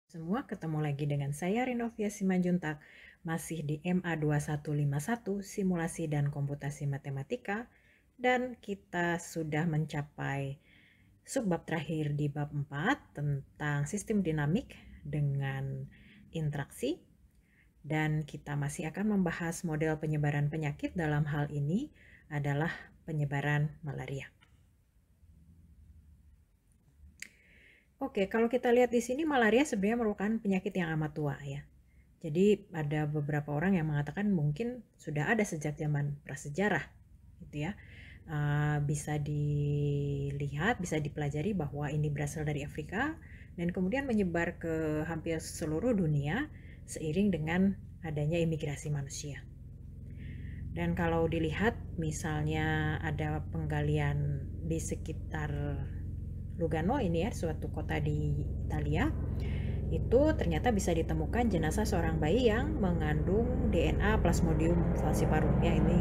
Semua ketemu lagi dengan saya Rinovia Simanjuntak, masih di MA2151 Simulasi dan Komputasi Matematika, dan kita sudah mencapai subbab terakhir di bab 4 tentang sistem dinamik dengan interaksi, dan kita masih akan membahas model penyebaran penyakit. Dalam hal ini adalah penyebaran malaria. Oke, kalau kita lihat di sini, malaria sebenarnya merupakan penyakit yang amat tua ya. Jadi ada beberapa orang yang mengatakan mungkin sudah ada sejak zaman prasejarah, gitu ya. Bisa dilihat, bisa dipelajari bahwa ini berasal dari Afrika dan kemudian menyebar ke hampir seluruh dunia seiring dengan adanya imigrasi manusia. Dan kalau dilihat, misalnya ada penggalian di sekitar Lugano ini ya, suatu kota di Italia, itu ternyata bisa ditemukan jenazah seorang bayi yang mengandung DNA Plasmodium falciparum ya. Ini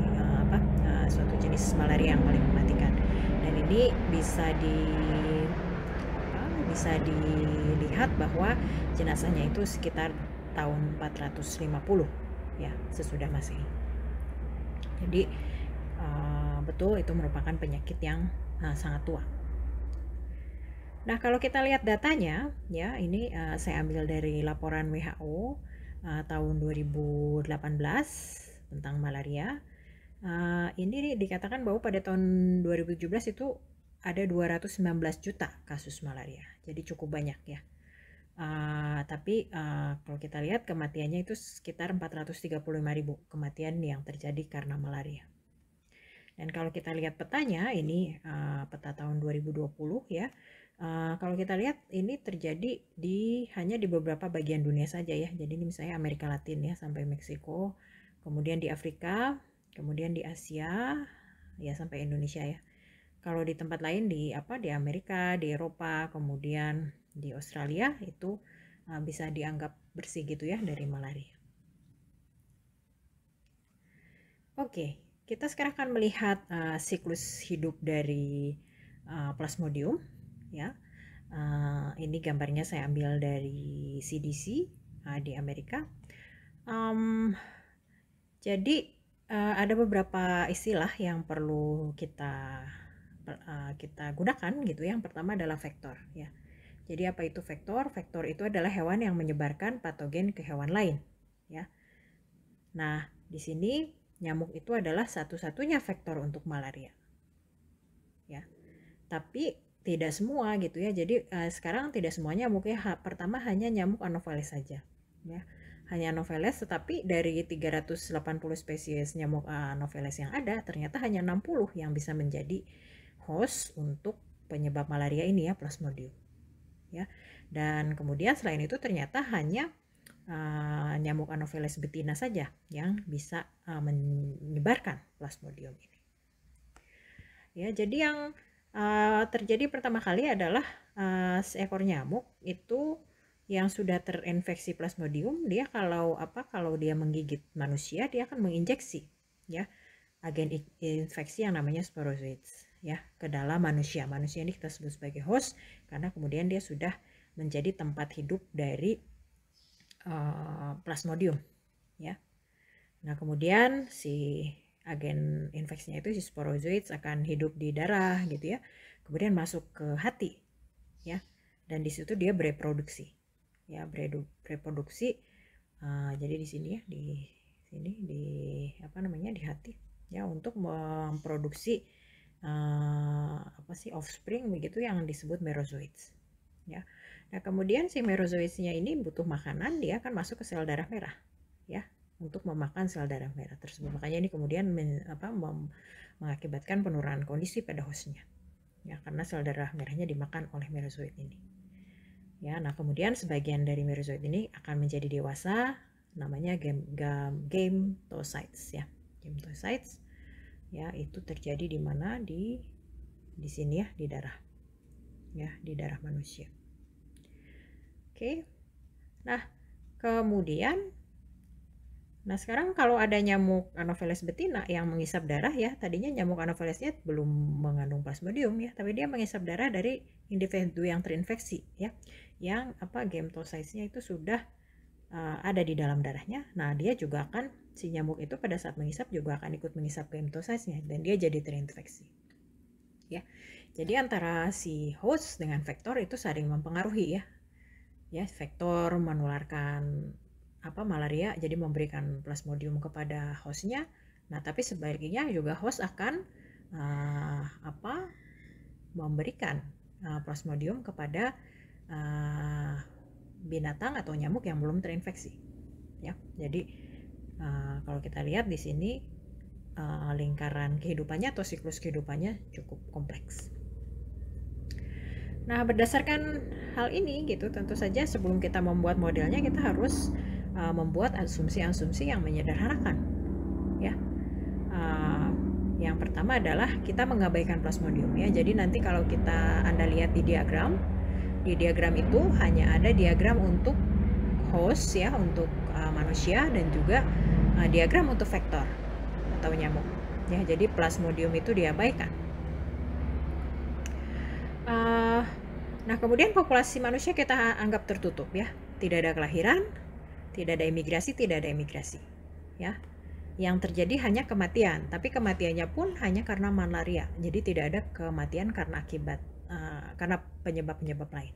suatu jenis malaria yang paling mematikan, dan ini bisa dilihat bahwa jenazahnya itu sekitar tahun 450 ya sesudah Masehi. Jadi betul itu merupakan penyakit yang sangat tua. Nah, kalau kita lihat datanya, ya ini saya ambil dari laporan WHO tahun 2018 tentang malaria. Ini dikatakan bahwa pada tahun 2017 itu ada 219 juta kasus malaria. Jadi cukup banyak ya. Tapi kalau kita lihat kematiannya itu sekitar 435.000 kematian yang terjadi karena malaria. Dan kalau kita lihat petanya, ini peta tahun 2020 ya. Kalau kita lihat ini terjadi hanya di beberapa bagian dunia saja ya. Jadi ini misalnya Amerika Latin ya sampai Meksiko, kemudian di Afrika, kemudian di Asia ya sampai Indonesia ya. Kalau di tempat lain di Amerika, di Eropa, kemudian di Australia itu bisa dianggap bersih gitu ya dari malaria. Oke, kita sekarang akan melihat siklus hidup dari Plasmodium ya. Ini gambarnya saya ambil dari CDC di Amerika. Jadi ada beberapa istilah yang perlu kita gunakan gitu. Yang pertama adalah vektor ya. Jadi apa itu vektor? Vektor itu adalah hewan yang menyebarkan patogen ke hewan lain ya. Nah, di sini nyamuk itu adalah satu-satunya vektor untuk malaria ya. Tapi tidak semua gitu ya. Jadi sekarang tidak semuanya nyamuknya pertama hanya nyamuk Anopheles saja ya. Hanya Anopheles, tetapi dari 380 spesies nyamuk Anopheles yang ada, ternyata hanya 60 yang bisa menjadi host untuk penyebab malaria ini ya, Plasmodium ya. Dan kemudian selain itu ternyata hanya nyamuk Anopheles betina saja yang bisa menyebarkan Plasmodium ini. Ya, jadi yang terjadi pertama kali adalah seekor nyamuk itu yang sudah terinfeksi Plasmodium, dia kalau dia menggigit manusia, dia akan menginjeksi ya agen infeksi yang namanya sporozoids ya ke dalam manusia. Manusia ini kita sebut sebagai host karena kemudian dia sudah menjadi tempat hidup dari Plasmodium ya. Nah, kemudian si agen infeksinya itu si sporozoids akan hidup di darah gitu ya. Kemudian masuk ke hati ya. Dan di situ dia bereproduksi. Ya, bereproduksi. Jadi di sini ya, di sini di hati ya, untuk memproduksi offspring begitu yang disebut merozoids ya. Nah, kemudian si merozoidsnya ini butuh makanan, dia akan masuk ke sel darah merah ya untuk memakan sel darah merah tersebut. Makanya ini kemudian mengakibatkan penurunan kondisi pada hostnya ya, karena sel darah merahnya dimakan oleh merozoid ini ya. Nah, kemudian sebagian dari merozoid ini akan menjadi dewasa, namanya gametocytes ya. Gametocytes ya, itu terjadi di mana di sini ya, di darah ya, di darah manusia. Oke. Nah, kemudian sekarang kalau ada nyamuk Anopheles betina yang mengisap darah ya, tadinya nyamuk Anophelesnya belum mengandung Plasmodium ya, tapi dia mengisap darah dari individu yang terinfeksi ya. yang gametoll size-nya itu sudah ada di dalam darahnya. Nah, dia juga akan, si nyamuk itu pada saat mengisap juga akan ikut mengisap gametoll size-nya dan dia jadi terinfeksi. Ya. Jadi antara si host dengan vektor itu saling mempengaruhi ya. Ya, vektor menularkan malaria, jadi memberikan plasmodium kepada hostnya. Nah, tapi sebaliknya juga host akan memberikan plasmodium kepada binatang atau nyamuk yang belum terinfeksi. Ya, jadi kalau kita lihat di sini lingkaran kehidupannya atau siklus kehidupannya cukup kompleks. Nah, berdasarkan hal ini gitu, tentu saja sebelum kita membuat modelnya kita harus membuat asumsi-asumsi yang menyederhanakan. Ya, yang pertama adalah kita mengabaikan plasmodium ya. Jadi nanti kalau Anda lihat di diagram itu hanya ada diagram untuk host ya, untuk manusia, dan juga diagram untuk vektor atau nyamuk. Ya, jadi plasmodium itu diabaikan. Nah, kemudian populasi manusia kita anggap tertutup ya. Tidak ada kelahiran, tidak ada imigrasi, ya. Yang terjadi hanya kematian, tapi kematiannya pun hanya karena malaria. Jadi tidak ada kematian karena karena penyebab-penyebab lain.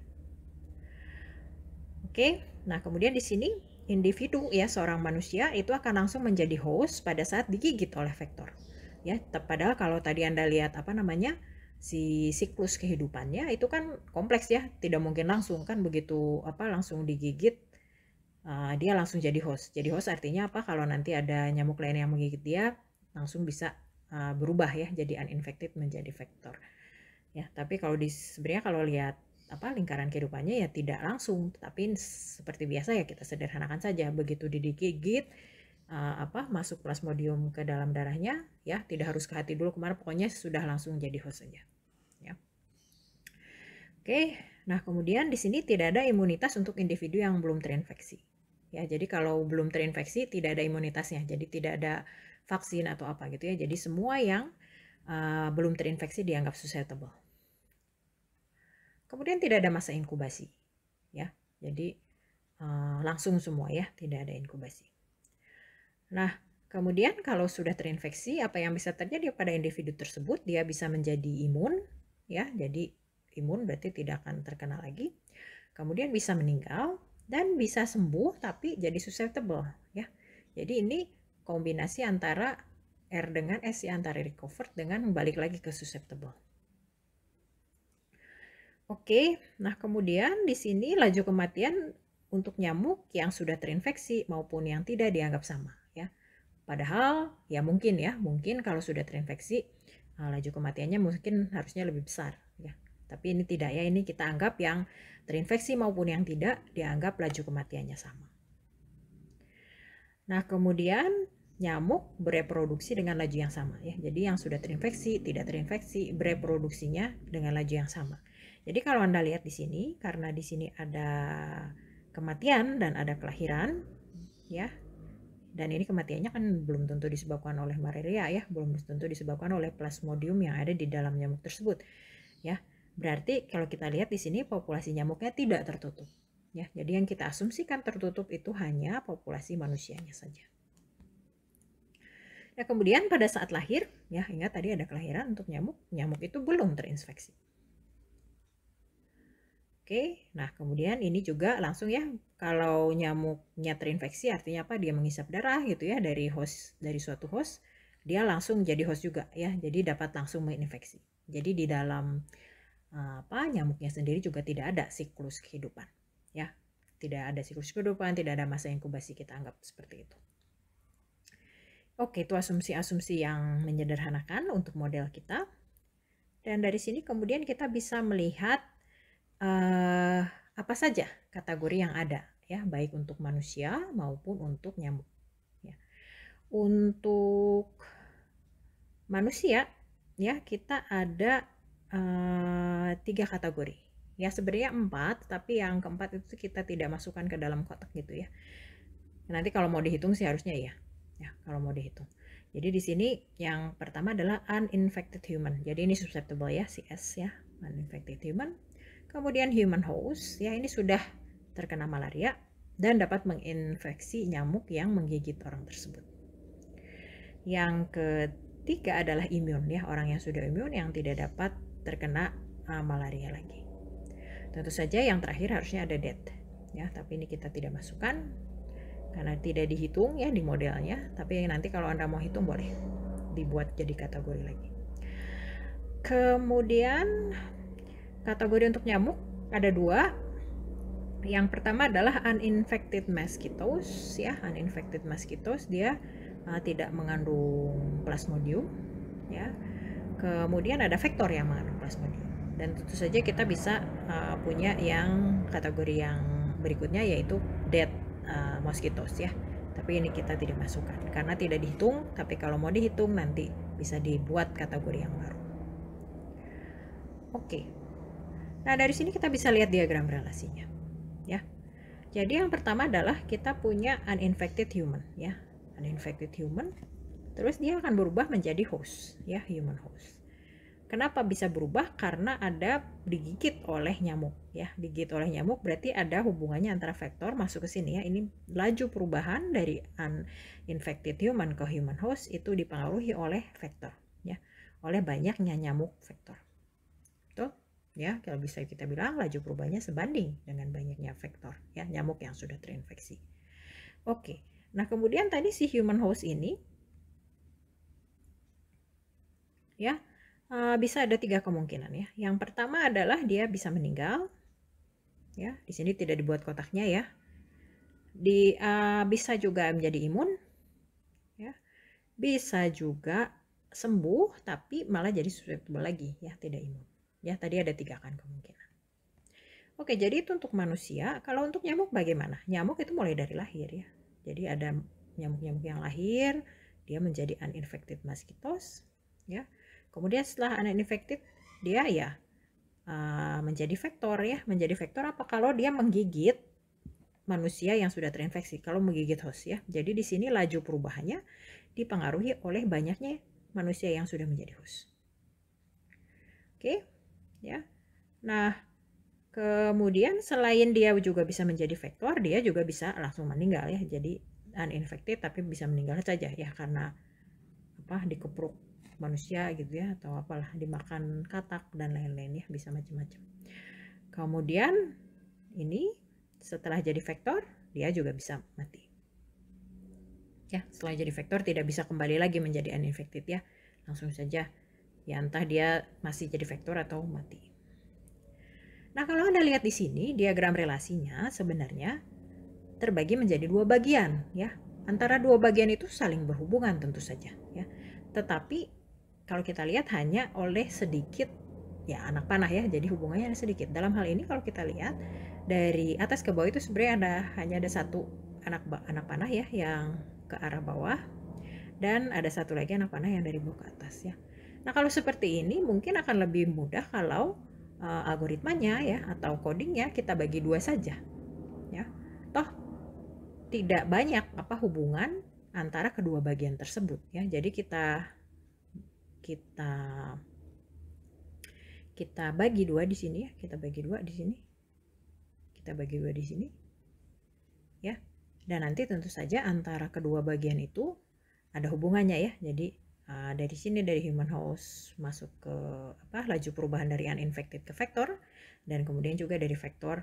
Oke. Nah, kemudian di sini individu ya, seorang manusia itu akan langsung menjadi host pada saat digigit oleh vektor. Ya, padahal kalau tadi Anda lihat si siklus kehidupannya itu kan kompleks ya, tidak mungkin langsung kan begitu langsung digigit dia langsung jadi host. Jadi host artinya kalau nanti ada nyamuk lain yang menggigit dia langsung bisa berubah ya, jadi uninfected menjadi vektor. Ya, tapi sebenarnya kalau lihat lingkaran kehidupannya ya tidak langsung, tapi seperti biasa ya kita sederhanakan saja, begitu digigit masuk plasmodium ke dalam darahnya ya, tidak harus ke hati dulu kemana, pokoknya sudah langsung jadi host saja ya. Oke, nah kemudian di sini tidak ada imunitas untuk individu yang belum terinfeksi ya. Jadi kalau belum terinfeksi tidak ada imunitasnya, jadi tidak ada vaksin atau apa gitu ya. Jadi semua yang belum terinfeksi dianggap susceptible. Kemudian tidak ada masa inkubasi ya, jadi langsung semua ya, tidak ada inkubasi. Nah, kemudian kalau sudah terinfeksi, apa yang bisa terjadi pada individu tersebut? Dia bisa menjadi imun ya, jadi imun berarti tidak akan terkena lagi. Kemudian bisa meninggal dan bisa sembuh tapi jadi susceptible ya. Jadi ini kombinasi antara R dengan S ya, antara recovered dengan balik lagi ke susceptible. Oke, nah kemudian di sini laju kematian untuk nyamuk yang sudah terinfeksi maupun yang tidak dianggap sama ya. Padahal ya mungkin kalau sudah terinfeksi laju kematiannya mungkin harusnya lebih besar ya. Tapi ini tidak ya, ini kita anggap yang terinfeksi maupun yang tidak dianggap laju kematiannya sama. Nah, kemudian nyamuk bereproduksi dengan laju yang sama ya. Jadi yang sudah terinfeksi, tidak terinfeksi, bereproduksinya dengan laju yang sama. Jadi kalau Anda lihat di sini, karena di sini ada kematian dan ada kelahiran ya. Dan ini kematiannya kan belum tentu disebabkan oleh malaria ya, belum tentu disebabkan oleh plasmodium yang ada di dalam nyamuk tersebut. Ya, berarti kalau kita lihat di sini populasi nyamuknya tidak tertutup. Ya, jadi yang kita asumsikan tertutup itu hanya populasi manusianya saja. Nah, kemudian pada saat lahir, ya ingat tadi ada kelahiran untuk nyamuk, nyamuk itu belum terinfeksi. Oke, nah kemudian ini juga langsung ya, kalau nyamuknya terinfeksi artinya apa? Dia mengisap darah gitu ya dari suatu host, dia langsung jadi host juga ya, jadi dapat langsung menginfeksi. Jadi di dalam nyamuknya sendiri juga tidak ada siklus kehidupan ya, tidak ada siklus kehidupan, tidak ada masa inkubasi, kita anggap seperti itu. Oke, itu asumsi-asumsi yang menyederhanakan untuk model kita. Dan dari sini kemudian kita bisa melihat apa saja kategori yang ada ya, baik untuk manusia maupun untuk nyamuk ya. Untuk manusia ya kita ada 3 kategori ya, sebenarnya 4 tapi yang keempat itu kita tidak masukkan ke dalam kotak gitu ya. Nanti kalau mau dihitung sih harusnya ya kalau mau dihitung. Jadi di sini yang pertama adalah uninfected human, jadi ini susceptible ya, CS ya, uninfected human. kemudian human host, ya ini sudah terkena malaria dan dapat menginfeksi nyamuk yang menggigit orang tersebut. Yang ketiga adalah imun, ya orang yang sudah imun yang tidak dapat terkena malaria lagi. Tentu saja yang terakhir harusnya ada death, ya tapi ini kita tidak masukkan karena tidak dihitung ya di modelnya, tapi nanti kalau Anda mau hitung boleh dibuat jadi kategori lagi. Kemudian kategori untuk nyamuk ada dua. Yang pertama adalah uninfected mosquitoes, ya uninfected mosquitoes dia tidak mengandung plasmodium, ya. Kemudian ada vektor yang mengandung plasmodium, dan tentu saja kita bisa punya yang kategori yang berikutnya yaitu dead mosquitoes, ya. Tapi ini kita tidak masukkan karena tidak dihitung, tapi kalau mau dihitung nanti bisa dibuat kategori yang baru. Oke. Nah, dari sini kita bisa lihat diagram relasinya, ya. Jadi yang pertama adalah kita punya uninfected human, ya. Uninfected human, terus dia akan berubah menjadi host, ya, human host. Kenapa bisa berubah? Karena ada digigit oleh nyamuk, ya. Digigit oleh nyamuk berarti ada hubungannya antara vektor masuk ke sini, ya. Ini laju perubahan dari uninfected human ke human host itu dipengaruhi oleh vektor, ya. Oleh banyaknya nyamuk vektor. Betul? Ya, kalau bisa kita bilang laju perubahannya sebanding dengan banyaknya vektor, ya, nyamuk yang sudah terinfeksi. Oke. Nah, kemudian tadi si human host ini, ya, bisa ada 3 kemungkinan, ya. Yang pertama adalah dia bisa meninggal, ya. Di sini tidak dibuat kotaknya, ya. Bisa juga menjadi imun, ya. Bisa juga sembuh tapi malah jadi susceptible lagi, ya, tidak imun. Ya, tadi ada 3 kan kemungkinan. Oke, jadi itu untuk manusia. Kalau untuk nyamuk bagaimana? Nyamuk itu mulai dari lahir, ya. Jadi ada nyamuk-nyamuk yang lahir, dia menjadi uninfected mosquitoes, ya. Kemudian setelah uninfected, dia ya menjadi vektor, ya. Menjadi vektor apa? Kalau dia menggigit manusia yang sudah terinfeksi, kalau menggigit host, ya. Jadi di sini laju perubahannya dipengaruhi oleh banyaknya manusia yang sudah menjadi host. Oke, ya. Nah, kemudian selain dia juga bisa menjadi vektor, dia juga bisa langsung meninggal, ya. Jadi uninfected tapi bisa meninggal saja, ya, karena dikepruk manusia gitu, ya, atau apalah dimakan katak dan lain-lain, ya, bisa macam-macam. Kemudian ini setelah jadi vektor dia juga bisa mati, ya. Setelah jadi vektor tidak bisa kembali lagi menjadi uninfected, ya, langsung saja, ya, entah dia masih jadi vektor atau mati. Nah, kalau Anda lihat di sini, diagram relasinya sebenarnya terbagi menjadi 2 bagian, ya. Antara 2 bagian itu saling berhubungan tentu saja, ya. Tetapi kalau kita lihat hanya oleh sedikit, ya, anak panah, ya. Jadi hubungannya sedikit. Dalam hal ini kalau kita lihat dari atas ke bawah itu sebenarnya hanya ada satu anak panah, ya, yang ke arah bawah, dan ada satu lagi anak panah yang dari bawah ke atas, ya. Nah, kalau seperti ini mungkin akan lebih mudah kalau algoritmanya, ya, atau codingnya kita bagi 2 saja, ya. Toh tidak banyak hubungan antara kedua bagian tersebut, ya. Jadi kita bagi 2 di sini, ya. Kita bagi 2 di sini. Kita bagi 2 di sini, ya. Dan nanti tentu saja antara kedua bagian itu ada hubungannya, ya. Jadi dari sini dari human host masuk ke laju perubahan dari uninfected ke vektor, dan kemudian juga dari vektor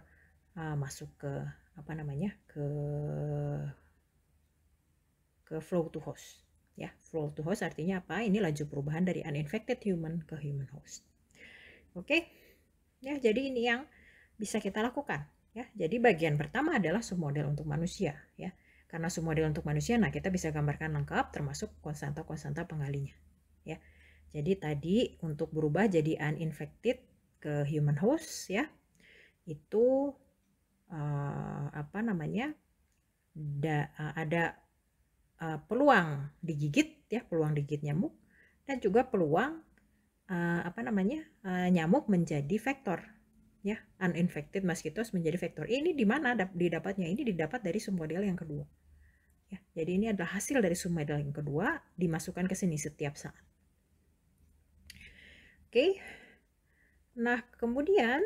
masuk ke ke flow to host, ya. Flow to host artinya apa? Ini laju perubahan dari uninfected human ke human host. Oke, ya. Jadi ini yang bisa kita lakukan, ya. Jadi bagian pertama adalah submodel untuk manusia, ya. Karena submodel untuk manusia, nah kita bisa gambarkan lengkap termasuk konstanta-konstanta pengalinya, ya. Jadi tadi untuk berubah jadi uninfected ke human host, ya, itu ada peluang digigit, ya, peluang digigit nyamuk, dan juga peluang nyamuk menjadi vektor, ya, uninfected mosquitoes menjadi vektor. Ini di mana didapatnya? Ini didapat dari submodel yang kedua, ya. Jadi ini adalah hasil dari submodel yang kedua dimasukkan ke sini setiap saat. Oke. Nah, kemudian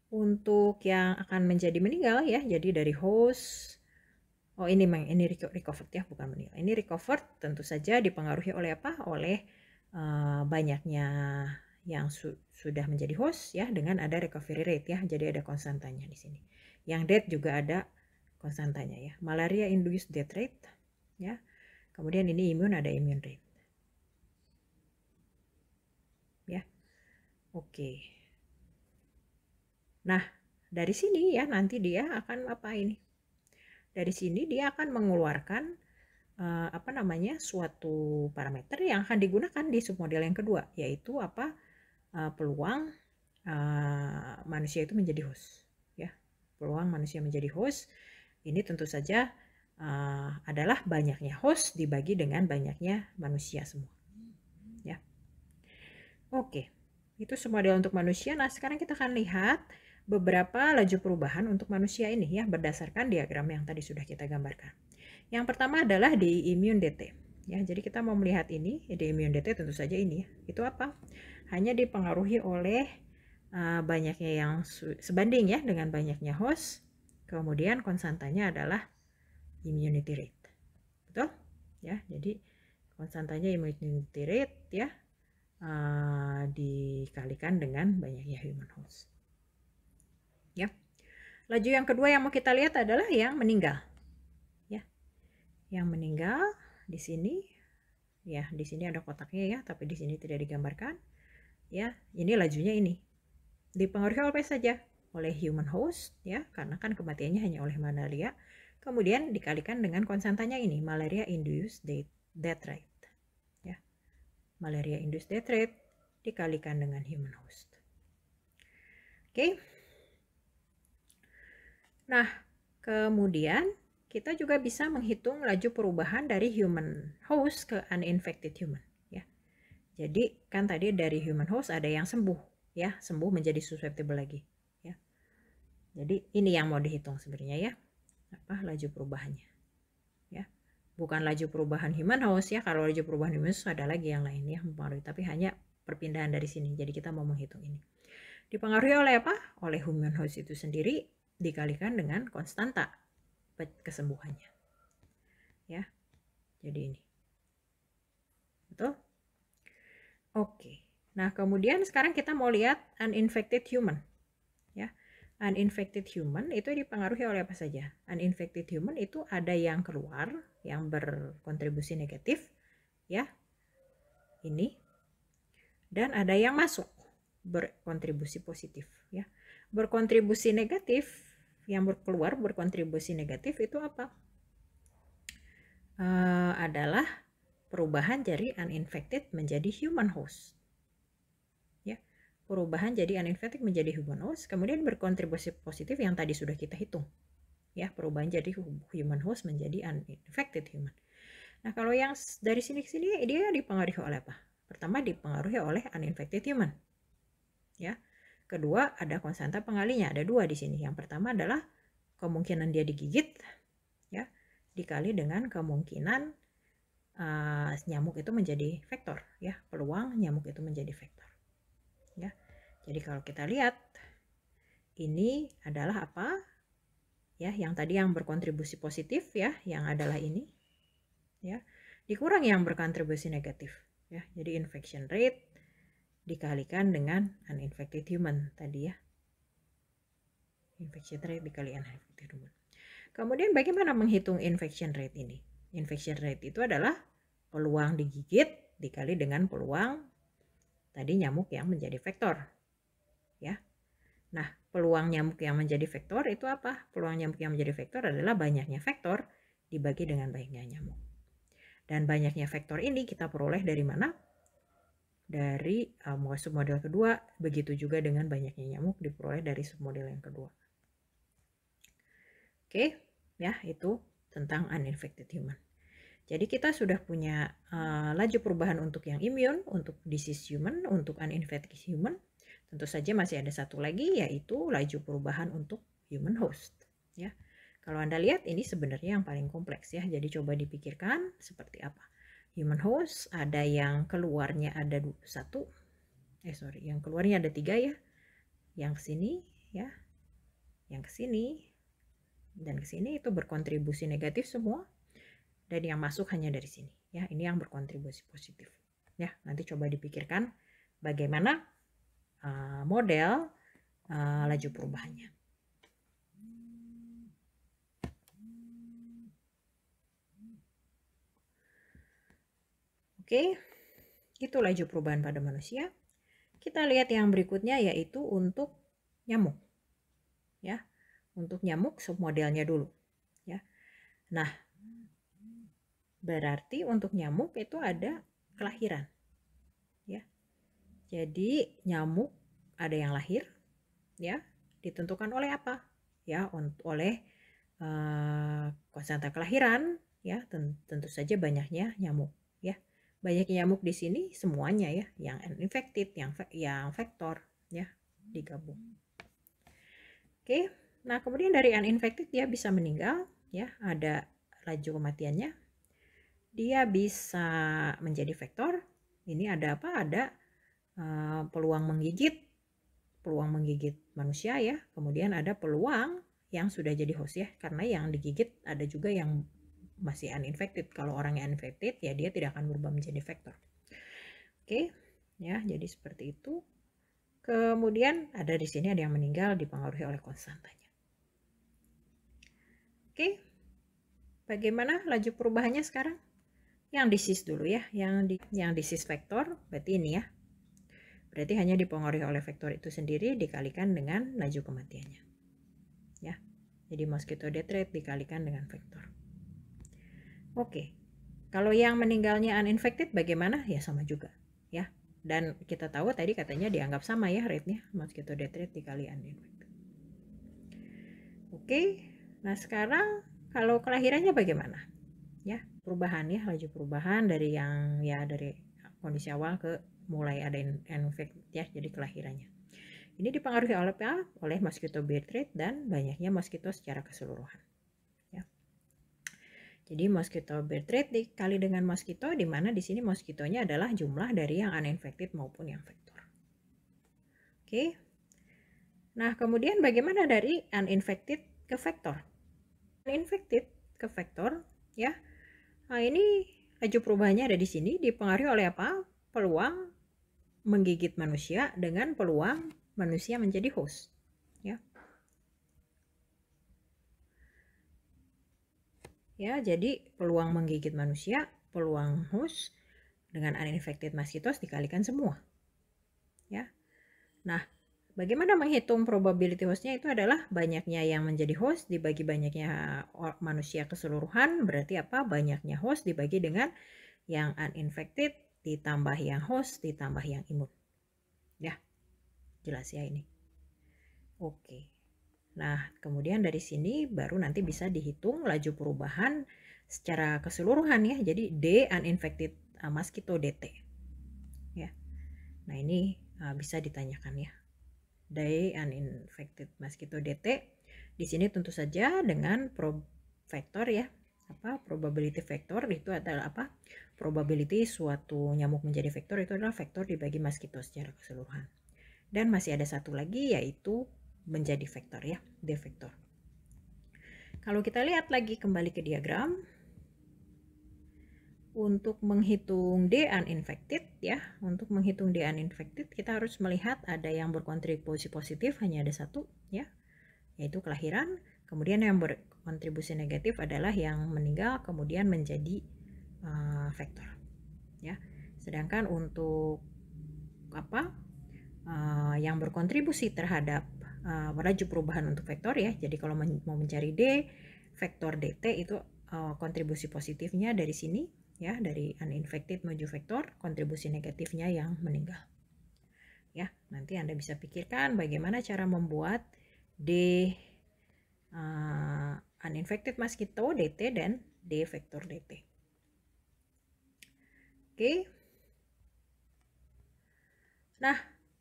Untuk yang akan menjadi meninggal ya, jadi dari host, ini recovered ya, bukan meninggal. Ini recovered tentu saja dipengaruhi oleh apa? Oleh banyaknya yang sudah menjadi host ya, dengan ada recovery rate ya, jadi ada konstantanya di sini. Yang death juga ada konstantanya ya. Malaria induced death rate ya. Kemudian ini immune, ada immune rate. Ya. Oke. Nah, dari sini ya nanti dia akan apa ini? Dari sini dia akan mengeluarkan suatu parameter yang akan digunakan di submodel yang kedua, yaitu apa? Peluang manusia itu menjadi host ya. Peluang manusia menjadi host ini tentu saja adalah banyaknya host dibagi dengan banyaknya manusia semua ya. Oke, itu submodel untuk manusia. Nah, sekarang kita akan lihat beberapa laju perubahan untuk manusia ini ya, berdasarkan diagram yang tadi sudah kita gambarkan. Yang pertama adalah di immune DT ya. Jadi kita mau melihat ini di immune DT, tentu saja ini ya. Itu apa? Hanya dipengaruhi oleh banyaknya yang sebanding ya dengan banyaknya host. Kemudian konstantanya adalah immunity rate. Betul? Ya, jadi konstantanya immunity rate ya dikalikan dengan banyaknya human host. Ya. Laju yang kedua yang mau kita lihat adalah yang meninggal. Ya. Yang meninggal di sini ya, di sini ada kotaknya ya, tapi di sini tidak digambarkan. Ya, ini lajunya ini. Dipengaruhi oleh apa saja? Oleh human host ya, karena kan kematiannya hanya oleh malaria. Kemudian dikalikan dengan konstantanya ini, malaria induced death rate. Ya. Malaria induced death rate dikalikan dengan human host. Oke. Nah, kemudian kita juga bisa menghitung laju perubahan dari human host ke uninfected human ya. Jadi kan tadi dari human host ada yang sembuh ya, sembuh menjadi susceptible lagi ya. Jadi ini yang mau dihitung sebenarnya ya. Apa laju perubahannya ya. Bukan laju perubahan human host ya. Kalau laju perubahan human host ada lagi yang lain ya mempengaruhi, tapi hanya perpindahan dari sini. Jadi kita mau menghitung ini. Dipengaruhi oleh apa? Oleh human host itu sendiri dikalikan dengan konstanta kesembuhannya. Ya. Jadi ini. Betul? Oke. Nah, kemudian sekarang kita mau lihat uninfected human. Ya. Uninfected human itu dipengaruhi oleh apa saja? Uninfected human itu ada yang keluar yang berkontribusi negatif ya. Ini. Dan ada yang masuk berkontribusi positif ya. Berkontribusi negatif yang keluar berkontribusi negatif itu apa? Adalah perubahan dari uninfected menjadi human host. Ya. Perubahan jadi uninfected menjadi human host, kemudian berkontribusi positif yang tadi sudah kita hitung. Ya, perubahan jadi human host menjadi uninfected human. Nah, kalau yang dari sini ke sini dia dipengaruhi oleh apa? Pertama dipengaruhi oleh uninfected human. Ya. Kedua, ada konstanta pengalinya, ada dua di sini. Yang pertama adalah kemungkinan dia digigit ya, dikali dengan kemungkinan nyamuk itu menjadi vektor ya, peluang nyamuk itu menjadi vektor ya. Jadi kalau kita lihat ini adalah apa ya, yang tadi yang berkontribusi positif ya, yang adalah ini ya, dikurang yang berkontribusi negatif ya. Jadi infection rate dikalikan dengan uninfected human tadi ya, infection rate dikali uninfected human. Kemudian bagaimana menghitung infection rate ini? Infection rate itu adalah peluang digigit dikali dengan peluang tadi nyamuk yang menjadi vektor ya. Nah, peluang nyamuk yang menjadi vektor itu apa? Peluang nyamuk yang menjadi vektor adalah banyaknya vektor dibagi dengan banyaknya nyamuk. Dan banyaknya vektor ini kita peroleh dari mana? Dari submodel kedua, begitu juga dengan banyaknya nyamuk diperoleh dari submodel yang kedua. Oke, ya itu tentang uninfected human. Jadi kita sudah punya laju perubahan untuk yang immune, untuk disease human, untuk uninfected human. Tentu saja masih ada satu lagi, yaitu laju perubahan untuk human host. Ya, kalau Anda lihat ini sebenarnya yang paling kompleks ya. Jadi coba dipikirkan seperti apa. human host, ada yang keluarnya ada yang keluarnya ada 3 ya, yang ke sini ya, yang ke sini, dan ke sini itu berkontribusi negatif semua, dan yang masuk hanya dari sini ya, ini yang berkontribusi positif ya. Nanti coba dipikirkan bagaimana model laju perubahannya. Oke, itu laju perubahan pada manusia. Kita lihat yang berikutnya yaitu untuk nyamuk. Ya, untuk nyamuk submodelnya dulu. Ya, nah berarti untuk nyamuk itu ada kelahiran. Ya, jadi nyamuk ada yang lahir. Ya, ditentukan oleh apa? Ya, oleh konstanta kelahiran. Ya, tentu saja banyaknya nyamuk. Ya. Banyak nyamuk di sini semuanya ya, yang uninfected, yang vektor ya, digabung. Oke, nah kemudian dari uninfected dia bisa meninggal ya, ada laju kematiannya. Dia bisa menjadi vektor. Ini ada apa? Ada peluang menggigit manusia ya. Kemudian ada peluang yang sudah jadi host ya, karena yang digigit ada juga yang masih uninfected. Kalau orang yang uninfected ya dia tidak akan berubah menjadi vektor. Oke, ya jadi seperti itu. Kemudian ada di sini ada yang meninggal dipengaruhi oleh konstantanya. Oke, bagaimana laju perubahannya sekarang? Yang disease dulu ya, yang disease vektor berarti ini ya. Berarti hanya dipengaruhi oleh vektor itu sendiri dikalikan dengan laju kematiannya. Ya, jadi mosquito death rate dikalikan dengan vektor. Oke, kalau yang meninggalnya uninfected bagaimana? Ya sama juga ya. Dan kita tahu tadi katanya dianggap sama ya rate-nya, mosquito death rate dikali uninfected. Oke, nah sekarang kalau kelahirannya bagaimana? Ya, perubahan ya, laju perubahan dari yang ya dari kondisi awal ke mulai ada infected ya, jadi kelahirannya. Ini dipengaruhi oleh apa? Oleh mosquito birth rate dan banyaknya mosquito secara keseluruhan. Jadi mosquito birth rate dikali dengan mosquito, di mana di sini mosquitonya adalah jumlah dari yang uninfected maupun yang vektor. Oke. Nah, kemudian bagaimana dari uninfected ke vektor? Uninfected ke vektor, ya. Nah, ini laju perubahannya ada di sini, dipengaruhi oleh apa? Peluang menggigit manusia dengan peluang manusia menjadi host, ya. Ya, jadi peluang menggigit manusia, peluang host dengan uninfected mosquitoes dikalikan semua. Ya. Nah, bagaimana menghitung probability hostnya? Itu adalah banyaknya yang menjadi host dibagi banyaknya manusia keseluruhan. Berarti apa? Banyaknya host dibagi dengan yang uninfected ditambah yang host ditambah yang imun. Ya, jelas ya ini. Oke. Nah, kemudian dari sini baru nanti bisa dihitung laju perubahan secara keseluruhan ya. Jadi D uninfected mosquito DT. Ya. Nah, ini bisa ditanyakan ya. D uninfected mosquito DT. Di sini tentu saja dengan vektor ya. Apa? Probability vector itu adalah apa? Probability suatu nyamuk menjadi vektor itu adalah vektor dibagi mosquito secara keseluruhan. Dan masih ada satu lagi yaitu menjadi vektor ya, D vektor. Kalau kita lihat lagi kembali ke diagram, untuk menghitung D uninfected ya, untuk menghitung D uninfected kita harus melihat ada yang berkontribusi positif hanya ada satu ya, yaitu kelahiran. Kemudian yang berkontribusi negatif adalah yang meninggal kemudian menjadi vektor ya. Sedangkan untuk apa? Yang berkontribusi terhadap laju perubahan untuk vektor ya. Jadi kalau mau mencari D, vektor DT itu kontribusi positifnya dari sini ya, dari uninfected menuju vektor, kontribusi negatifnya yang meninggal. Ya, nanti Anda bisa pikirkan bagaimana cara membuat D uninfected mosquito DT dan D vektor DT. Oke. Nah,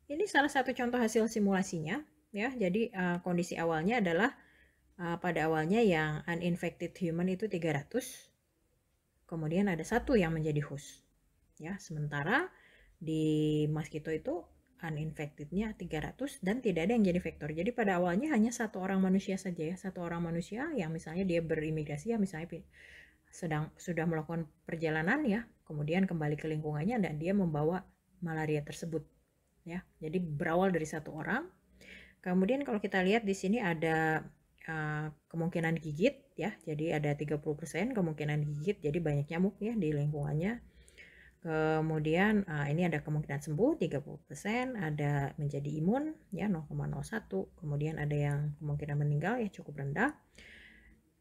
ini salah satu contoh hasil simulasinya ya. Jadi kondisi awalnya adalah pada awalnya yang uninfected human itu 300. kemudian ada 1 yang menjadi host. Ya, sementara di mosquito itu uninfected-nya 300 dan tidak ada yang jadi vektor. Jadi pada awalnya hanya 1 orang manusia saja ya, 1 orang manusia yang misalnya dia berimigrasi ya, misalnya sudah melakukan perjalanan ya, kemudian kembali ke lingkungannya dan dia membawa malaria tersebut ya. Jadi berawal dari 1 orang. Kemudian kalau kita lihat di sini ada kemungkinan gigit ya. Jadi ada 30% kemungkinan gigit, jadi banyak nyamuk ya di lingkungannya. Kemudian ini ada kemungkinan sembuh 30%, ada menjadi imun ya 0,01, kemudian ada yang kemungkinan meninggal ya cukup rendah.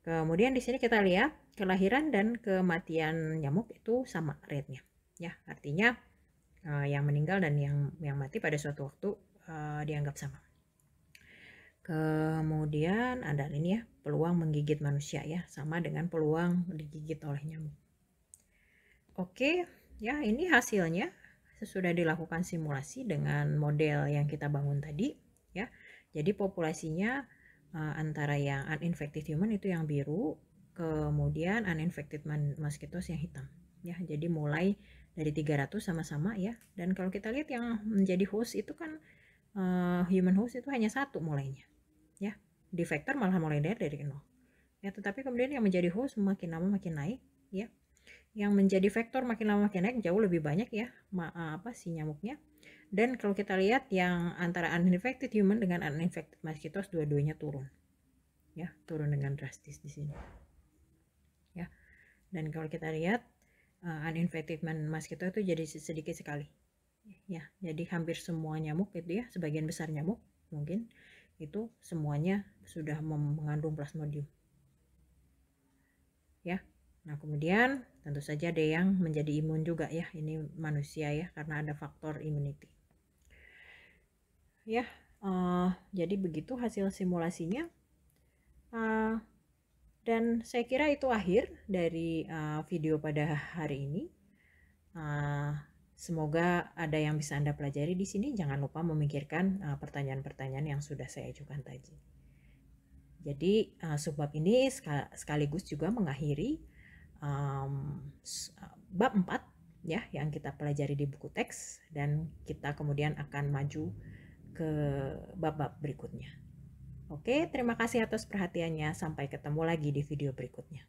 Kemudian di sini kita lihat kelahiran dan kematian nyamuk itu sama rate-nya ya, artinya yang meninggal dan yang mati pada suatu waktu dianggap sama. Kemudian ada ini ya, peluang menggigit manusia ya, sama dengan peluang digigit oleh nyamuk. Oke, ya ini hasilnya sesudah dilakukan simulasi dengan model yang kita bangun tadi ya. Jadi populasinya antara yang uninfected human itu yang biru, kemudian uninfected mosquitoes yang hitam ya. Jadi mulai dari 300 sama-sama ya. Dan kalau kita lihat yang menjadi host itu kan human host itu hanya 1 mulainya ya. Di vektor malah mulai dari 0 ya. Tetapi kemudian yang menjadi host makin lama makin naik ya. Yang menjadi vektor makin lama makin naik, jauh lebih banyak ya si nyamuknya. Dan kalau kita lihat yang antara uninfected human dengan uninfected mosquitoes dua-duanya turun ya, turun dengan drastis di sini ya. Dan kalau kita lihat uninfected mosquito itu jadi sedikit sekali ya, jadi hampir semua nyamuk itu ya, sebagian besar nyamuk mungkin itu semuanya sudah mengandung plasmodium ya. Nah, kemudian tentu saja ada yang menjadi imun juga ya, ini manusia ya, karena ada faktor immunity. Ya, jadi begitu hasil simulasinya. Dan saya kira itu akhir dari video pada hari ini. Semoga ada yang bisa Anda pelajari di sini. Jangan lupa memikirkan pertanyaan-pertanyaan yang sudah saya ajukan tadi. Jadi subbab ini sekaligus juga mengakhiri bab 4 ya yang kita pelajari di buku teks, dan kita kemudian akan maju ke bab-bab berikutnya. Oke, terima kasih atas perhatiannya. Sampai ketemu lagi di video berikutnya.